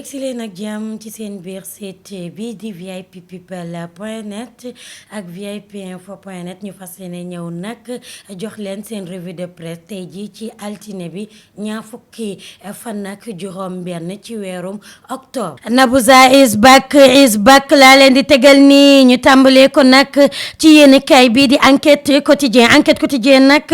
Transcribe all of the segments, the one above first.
yegsi leen ak jàmm ci seen biir site bi di vippeople.net ak vipinfo.net ñu fas yéene ñëw nag jox leen seen revue de presse tey jii ci altine bi ñaar fukki fan nag juróom benn ci weerum octobre. Nabouza is back laa leen di tegal nii ñu tàmbalee ko nag ci yéenekaay bii di enquête quotidien nag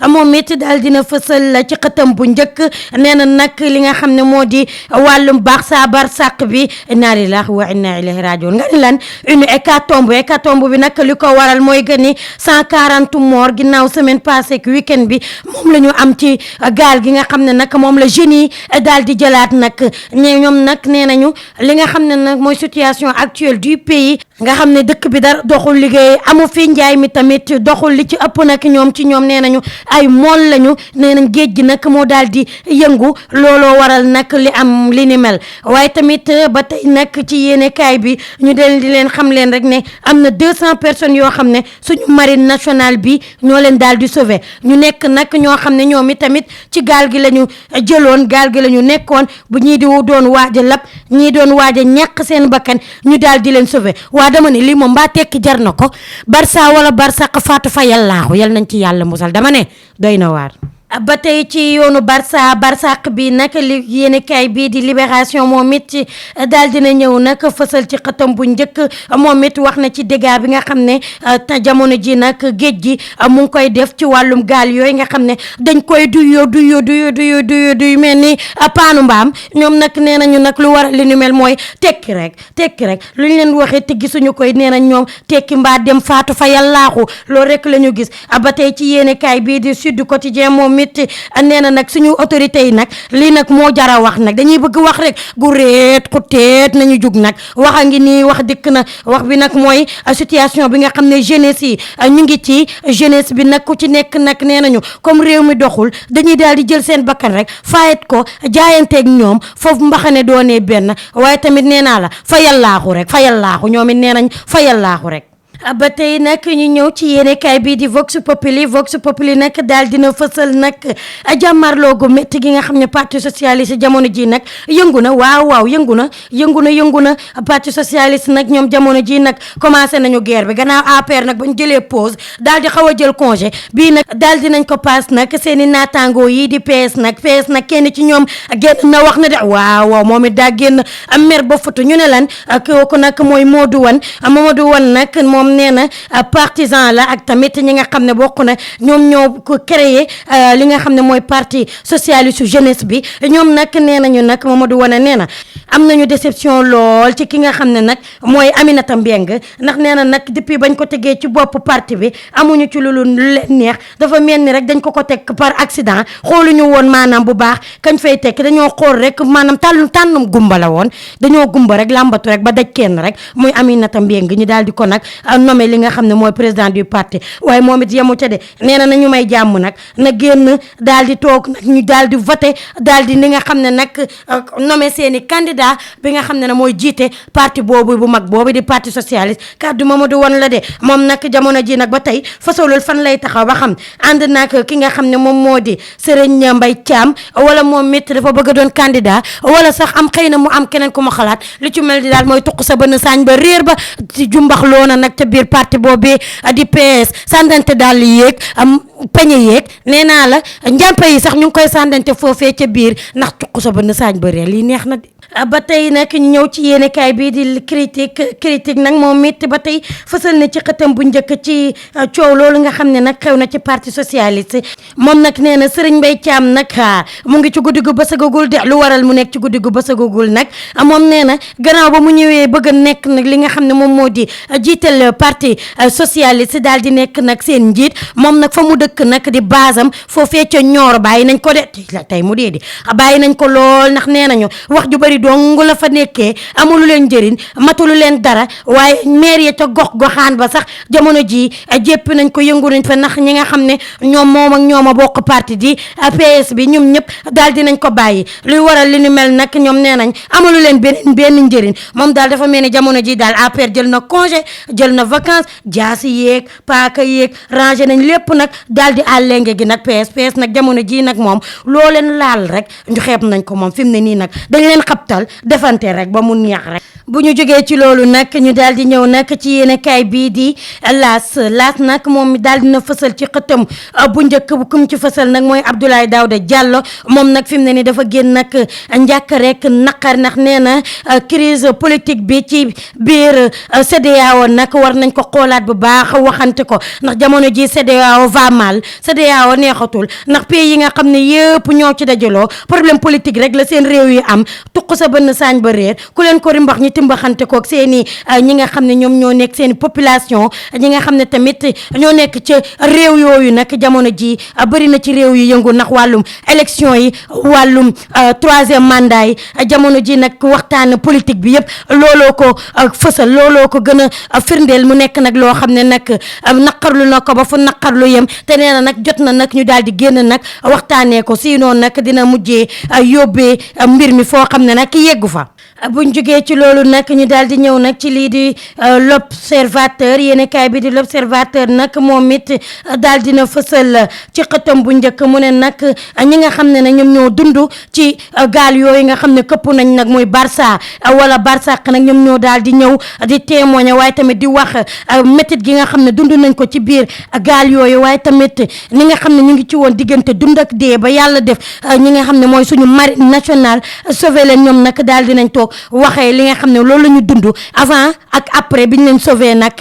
moom it daal dina fësal ci xëtam bu njëkk nee na nag li nga xam ne moo di wàllum barsàq bi inna lillahi wa inna ilayhi rajiun nga ni lan une hécatombe bi nag li ko waral mooy que ni 140 morts ginnaaw semaine passée ak week-end bi moom la ñu am ci gaal gi nga xam ne nag moom la jeunes yi daal di jëlaat nag ñoom nag nee nañu li nga xam ne nag mooy situation actuelle du pays nga xam ne dëkk bi dara doxul liggéey amu fi njaay mi tamit doxul li ci ëpp nag ñoom nee nañu ay mool lañu nee nañ géej gi nag moo daal di yëngu looloo waral nag li am li ni mel waaye tamit ba tey nag ci yéenekaay bi ñu del di leen xam leen rek ne am na 200 personnes yoo xam ne suñu marine nationale bi ñoo leen daal di sauver ñu nekk nag ñoo xam ne ñoom it tamit ci gaal gi la ñu jëloon gaal gi la ñu nekkoon bu ñii di doon waaj a lab ñii doon waaj a ñàkk seen bakkan ñu daal di leen sauver waa dama ne lii moom mbaa tekki jar na ko Barça wala Barsaq faatu fa yàllaaxu yal nañ ci yàlla musal dama ne doy na waar. ba tey ci yoonu barsàq bi nag li yéenekaay bii di libération moom it daal dina ñëw nag fësal ci xëtam bu njëkk moom it wax na ci dégâts bi nga xam ne jamono ji nag géej gi mu ngi koy def ci wàllum gaal yooyu nga xam ne dañ koy duy mel ni paanu mbaam ñoom nag nee nañu nag lu war li nu mel mooy tekki rek lu ñu leen waxee te gisuñu koy nee nañ ñoom tekki mbaa dem faatu fa yàllaaxu loolu rek la ñu gis ba tey ci yéenekaay bii di Sud Quotidien moom it nee na nag suñu autorité yi nag lii nag moo jara wax nag dañuy bëgg wax rek gu réet ku teet nañu jug nag wax a ngi nii wax dikk na wax bi nag mooy situation bi nga xam ne jeunesse yi ñu ngi ci jeunesse bi nag ku ci nekk nag nee nañu comme réew mi doxul dañuy daal di jël seen bakkan rek fayet ko jaayanteeg ñoom foofu mbaxane doonee benn waaye tamit nee naa la fa yàllaaxu ñoom it nee nañ fa yàllaaxu rek. ba tey nag ñu ñëw ci yéenekaay bii di Vox Populi nag daal dina fësal nag jàmmarloo gu métti gi nga xam ne parti socialiste jamono ji nag yëngu na waaw yëngu na parti socialiste nag ñoom jamono ji nag commencé nañu guerre bi gannaaw APR nag ba ñu jëlee pause daal di xaw a jël congé bii nag daal dinañ ko paas nag seen i naataangoo yi di PS nag kenn ci ñoom génn na wax na de waaw moom it daa génn mer ba futu ñu ne lan kooku nag mooy Mamadou Wane nag moom nee na partisan la ak tamit ñi nga xam ne bokk na ñoom ñoo ko créé li nga xam ne mooy parti socialiste jeunesse bi ñoom nag nee nañu nag Mamadou Wane nee na am nañu déception lool ci ki nga xam ne nag mooy Aminata Mbengue ndax nee na nag depuis bañ ko tegee ci bopp parti bi amuñu ci lu leen neex dafa mel ni rek dañ ko teg par accident xooluñu woon maanaam bu baax kañ fay tekk dañoo xool rek maanaam tànnum gumba la woon dañoo gumba rek làmbatu rek ba daj kenn rek muy Aminata Mbengue ñu daal di ko nag nommé li nga xam ne mooy président du parti waaye moom it yemu ca de nee na nañu may jàmm nag na génn daal di toog nag ñu daal di voté daal di li nga xam ne nag nommé seeni candidat bi nga xam ne mooy jiite parti boobu bu mag boobu di parti socialiste kaddu Mamadou Wane la de moom nag jamono ji nag ba tey fasolul fan lay taxaw ba xam ànd nag ki nga xam ne moom moo di Serigne Mbaye Thiam wala moom it dafa bëgg a doon candidat wala sax am xëy na mu am keneen ku ma xalaat li ci mel di daal mooy tuq sa bënn saañ ba réer ba ci jumbax loona nag te biir parti boobu di PS sàndante daal yéeg peñe yéeg nee naa la njàmpe yi sax ñu ngi koy sàndante foofee ca biir ndax tuq sa bënn saañ ba réer lii neex na de ba tey nag ñu ñëw ci yéenekaay bii di critique nag moom it ba tey fësal na ci xëtam bu njëkk ci coow loolu nga xam ne nag xew na ci parti socialiste moom nag nee na Serigne Mbaye Thiam nag mu ngi ci guddi gu bësagagul de lu waral mu nekk ci guddi gu bësagagul nag moom nee na gannaaw ba mu ñëwee bëgg a nekk nag li nga xam ne moom moo di jiital parti socialiste daal di nekk nag seen njiit moom nag fa mu dëkk nag di basam foofee ca Nioro bàyyi nañ ko de tey mu dee di bàyyi nañ ko lool ndax nee nañu wax ju bari dong la fa nekkee amulu leen njëriñ matulu leen dara waaye maire ya ca goxaan ba sax jamono ji jéppi nañ ko yëngu nañ fa ndax ñi nga xam ne ñoom a bokk parti di PS bi ñoom ñëpp daal dinañ ko bàyyi luy waral li ni mel nag ñoom nee nañ amalu leen benn njëriñ moom daal dafa mel ni jamono ji daal APR jël na congé jël na vacances jaasi yéeg paaka yéeg rangé nañ lépp nag daal di àllenge gi nag PS nag jamono ji nag moom loo leen laal rek ñu xeeb nañ ko moom fi mu ne nii nag dañ leen xab xabtal defante rek ba mu neex rek. bu ñu jógee ci loolu nag ñu daal di ñëw nag ci yéenekaay bii di laas nag moom mi daal dina fësal ci xëtam bu njëkk bu kum ci fësal nag mooy Abdoulaye Daouda Diallo moom nag fi mu ne ni dafa génn nag njàkk rek naqar ndax nee na crise politique bi ci biir CEDEAO nag war nañ ko xoolaat bu baax waxante ko ndax jamono ji CEDEAO va mal CEDEAO neexatul ndax pays yi nga xam ne yëpp ñoo ci dajaloo problème politique rek la seen réew yi am tuq sa bënn saañ ba réer ku leen ko rimbax ñi timbaxante koog seeni ñi nga xam ne ñoom ñoo nekk seeni population ñi nga xam ne tamit ñoo nekk ca réew yooyu nag jamono ji bëri na ci réew yi yëngu ndax wàllum élection yi wàllum troisième mandat yi jamono ji nag waxtaan politique bi yëpp looloo ko fësal looloo ko gën a firndeel mu nekk nag loo xam ne nag naqarlu na ko ba fu naqarlu yem te nee na nag jot na nag ñu daal di génn nag waxtaanee ko sinon nag dina mujjee yóbbee mbir mi foo xam ne nag yeggu fa. buñ jógee ci loolu nag ñu daal di ñëw nag ci lii di l'observateur yéenekaay bi di l'observateur nag moom it daal dina fësal ci xëtam bu njëkk mu ne nag ñi nga xam ne ne ñoom ñoo dund ci gaal yooyu nga xam ne këpp nañ nag muy Barça wala Barsaq nag ñoom ñoo daal di ñëw di témoigner waaye tamit di wax métit gi nga xam ne dund nañ ko ci biir gaal yooyu waaye tamit ñi nga xam ne ñu ngi ci woon diggante dund ak dee ba yàlla def ñi nga xam ne mooy suñu marine nationale sauvé leen ñoom nag daal dinañ toog waxee li nga xam ne loolu la ñu dund avant ak après bi ñu leen sauvé nag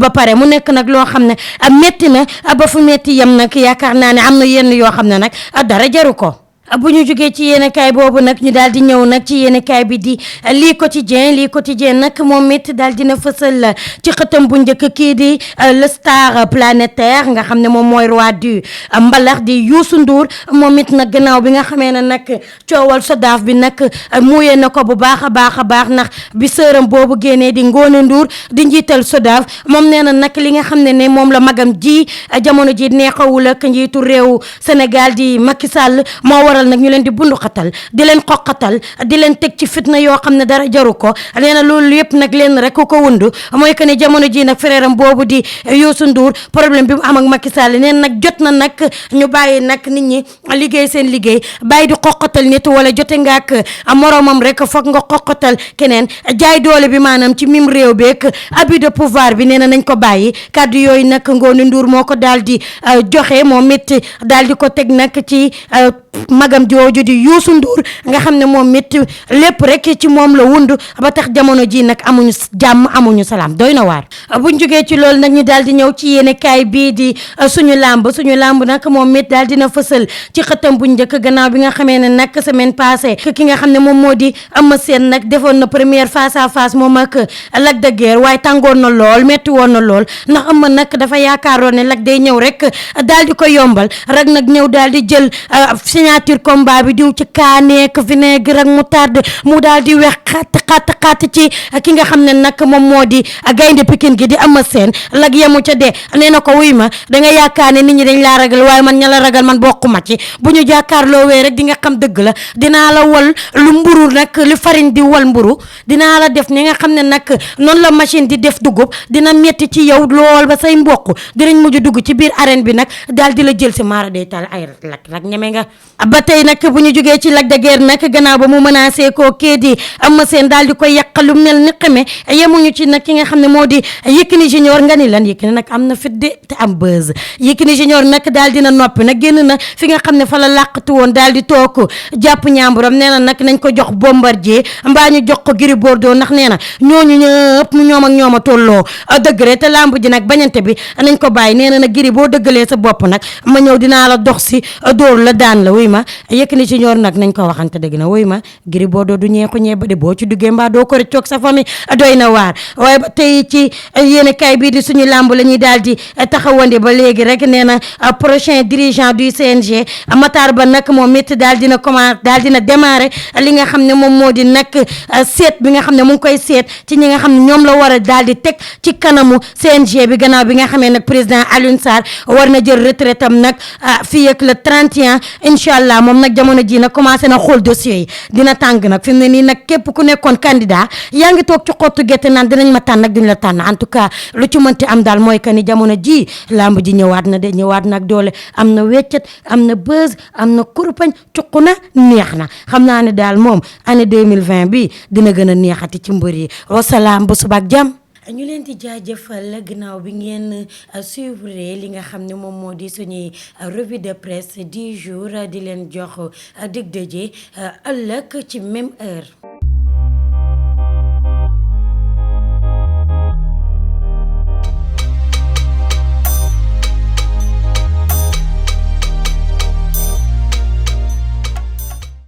ba pare mu nekk nag loo xam ne métti na ba fu métti yem nag yaakaar naa ne am na yenn yoo xam ne nag dara jaru ko. bu ñu jógee ci yéenekaay boobu nag ñu daal di ñëw nag ci yéenekaay bi di lii quotidien nag moom it daal dina fësal ci xëtam bu njëkk kii di le star planétaire nga xam ne moom mooy roi du mbalax di Youssou Ndour moom it nag gannaaw bi nga xamee ne nag coowal SODAV bi nag muyee na ko bu baax a baax ndax bi sëram boobu génnee di Ngoné Ndour di njiital SODAV moom nee na nag li nga xam ne moom la magam ji jamono ji neexawul ak njiitu réew Sénégal di Macky Sall moo waral nag ñu leen di bundu xatal di leen xoqatal di leen teg ci fitna yoo xam ne dara jaru ko nee na loolu yëpp nag leen rek ko wundu mooy que ne jamono ji nag frère am boobu di Youssou Ndour problème bi mu am ak Macky Sall neen nag jot na nag ñu bàyyi nag nit ñi liggéey seen liggéey bàyyi di xoqatal nit wala jote nga ak moromam rek foog nga xoqatal keneen jaay doole bi maanaam ci mim réew beeg abus de pouvoir bi nee na nañ ko bàyyi kàddu yooyu nag Ngoné Ndour moo ko daal di joxe moom it daal di ko teg nag ci magam jooju di Youssou Ndour nga xam ne moom it lépp rek ci moom la wund ba tax jamono ji nag amuñu jàmm amuñu salaam doy na waar. buñ jógee ci loolu nag ñu daal di ñëw ci yéenekaay bii di suñu làmb nag moom it daal dina fësal ci xëtam bu njëkk gannaaw bi nga xamee ne nag semaine passée ki nga xam ne moom moo di Eumeu Sène nag defoon na première face à face moom ak Lac de Guiers waaye tàngoon na lool metti woon na lool ndax Eumeu nag dafa yaakaaroon ne Lac day ñëw rek daal di ko yombal rek nag ñëw daal di jël signature combat bi diw ci kaaneek vinaigre ak moutarde mu daal di wex xat ci ki nga xam ne nag moom moo di gaynde Pikine gi di Eumeu Sène Lac yemu ca dee nee na ko wuy ma da nga yaakaar ne nit ñi dañ laa ragal waaye man ña la ragal man bokkuma ci bu ñu jàkkaarloo wee rek di nga xam dëgg la dinaa la wal lu mburu nag li farine di wal mburu dinaa la def ni nga xam ne nag noonu la machine di def dugub dina metti ci yow lool ba say mbokk dinañ mujj dugg ci biir arène bi nag daal di la jël si maara day taal ay Lac ñeme nga ba tey nag bu ñu jógee ci Lac de Guiers nag gannaaw ba mu menacé koo kii di Eumeu Sène daal di koy yàq lu mel ni xeme yemuñu ci nag ki nga xam ne moo di Yékini Junior nga ni lan Yékini nag am na fit de te am buzz Yékini Junior nag daal dina noppi nag génn na fi nga xam ne fa la làqatu woon daal di toog jàpp ñaamburam nee na nag nañ ko jox Bombardier mbaa ñu jox ko Gris Bordeaux ndax nee na ñooñu ñëpp ñoom ak ñoom a tolloo dëgg rek te lamb ji nag bañante bi nañ ko bàyyi nee na nag Gris boo dëggalee sa bopp nag ma ñëw dinaa la dox si dóor la daan la wuy ma Yékini Junior nag nañ ko waxante dëgg na wuy ma Gris Bordeaux du ñeeku ñeeba de boo ci duggee mbaa doo ko rëccoog sa famille doy na waar waaye ba tey ci yéenekaay bii di suñu lamb la ñuy daal di taxawandi ba léegi rek nee na prochain dirigeant du CNG Matar Ba nag moom it daal dina commencé daal dina démarrer li nga xam ne moom moo di nag seet bi nga xam ne mu ngi koy seet ci ñi nga xam ne ñoom la war a daal di teg ci kanamu CNG bi gannaaw bi nga xamee nag président Alioune Sarr war na jël retraite am nag fii ak le 31 incha macha allah moom nag jamono ji nag commencé na xool dossier yi dina tàng nag fi mu ne nii nag képp ku nekkoon candidat yaa ngi toog ci xottu gerte naan dinañ ma tànn nag duñ la tànn en tout cas lu ci mënti am daal mooy que ni jamono ji lamb ji ñëwaat na de ñëwaat nag doole am na weccet am na buzz am na kurpañ cuq na neex na xam naa ne daal moom année 2020 bi dina gën a neexati ci mbër yi wasalaam bu subaak jàmm ñu leen di jaajëfal ginnaaw bi ngeen suivre li nga xam ne moom moo di suñuy revue de presse 10 jours di leen jox dig daje ëllëg ci même heure